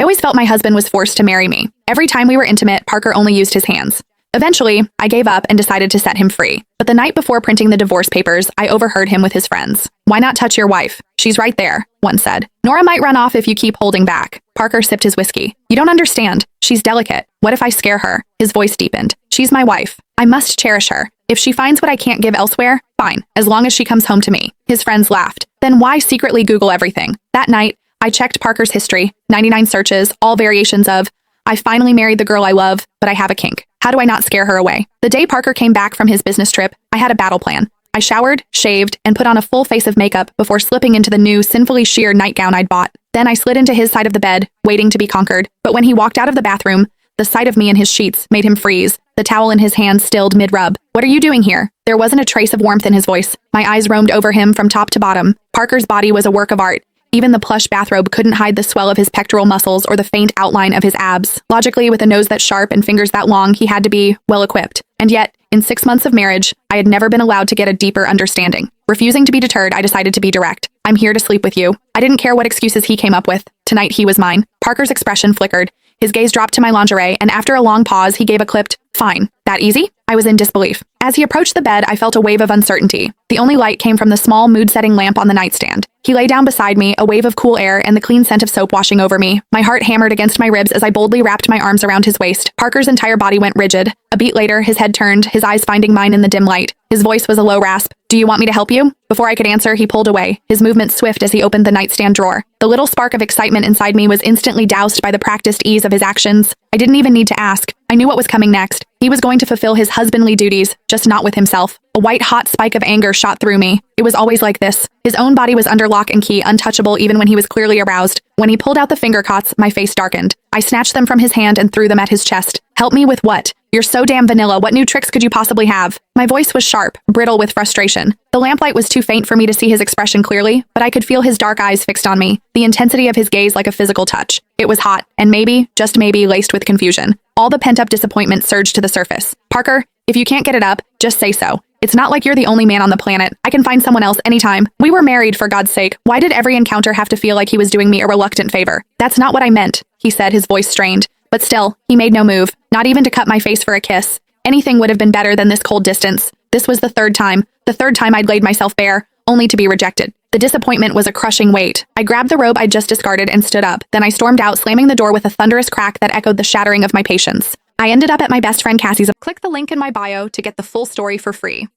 I always felt my husband was forced to marry me. Every time we were intimate, Parker only used his hands. Eventually, I gave up and decided to set him free. But the night before printing the divorce papers, I overheard him with his friends. "Why not touch your wife? She's right there," one said. "Nora might run off if you keep holding back." Parker sipped his whiskey. "You don't understand. She's delicate. What if I scare her?" His voice deepened. "She's my wife. I must cherish her. If she finds what I can't give elsewhere, fine, as long as she comes home to me." His friends laughed. "Then why secretly Google everything?" That night, I checked Parker's history, 99 searches, all variations of, "I finally married the girl I love, but I have a kink. How do I not scare her away?" The day Parker came back from his business trip, I had a battle plan. I showered, shaved, and put on a full face of makeup before slipping into the new, sinfully sheer nightgown I'd bought. Then I slid into his side of the bed, waiting to be conquered. But when he walked out of the bathroom, the sight of me in his sheets made him freeze, the towel in his hand stilled mid-rub. "What are you doing here?" There wasn't a trace of warmth in his voice. My eyes roamed over him from top to bottom. Parker's body was a work of art. Even the plush bathrobe couldn't hide the swell of his pectoral muscles or the faint outline of his abs. Logically, with a nose that sharp and fingers that long, he had to be well-equipped. And yet, in 6 months of marriage, I had never been allowed to get a deeper understanding. Refusing to be deterred, I decided to be direct. "I'm here to sleep with you." I didn't care what excuses he came up with. Tonight, he was mine. Parker's expression flickered. His gaze dropped to my lingerie, and after a long pause, he gave a clipped, "Fine. That easy?" I was in disbelief. As he approached the bed, I felt a wave of uncertainty. The only light came from the small mood-setting lamp on the nightstand. He lay down beside me, a wave of cool air and the clean scent of soap washing over me. My heart hammered against my ribs as I boldly wrapped my arms around his waist. Parker's entire body went rigid. A beat later, his head turned, his eyes finding mine in the dim light. His voice was a low rasp. "Do you want me to help you?" Before I could answer, he pulled away, his movement swift as he opened the nightstand drawer. The little spark of excitement inside me was instantly doused by the practiced ease of his actions. I didn't even need to ask. I knew what was coming next. He was going to fulfill his husbandly duties, just not with himself. A white-hot spike of anger shot through me. It was always like this. His own body was under lock and key, untouchable even when he was clearly aroused. When he pulled out the finger cots, my face darkened. I snatched them from his hand and threw them at his chest. "Help me with what? You're so damn vanilla. What new tricks could you possibly have?" My voice was sharp, brittle with frustration. The lamplight was too faint for me to see his expression clearly, but I could feel his dark eyes fixed on me, the intensity of his gaze like a physical touch. It was hot, and maybe, just maybe, laced with confusion. All the pent-up disappointment surged to the surface. "Parker, if you can't get it up, just say so. It's not like you're the only man on the planet. I can find someone else anytime. We were married, for God's sake. Why did every encounter have to feel like he was doing me a reluctant favor?" "That's not what I meant," he said, his voice strained. But still, he made no move, not even to cut my face for a kiss. Anything would have been better than this cold distance. This was the third time I'd laid myself bare, only to be rejected. The disappointment was a crushing weight. I grabbed the robe I'd just discarded and stood up. Then I stormed out, slamming the door with a thunderous crack that echoed the shattering of my patience. I ended up at my best friend Cassie's. Click the link in my bio to get the full story for free.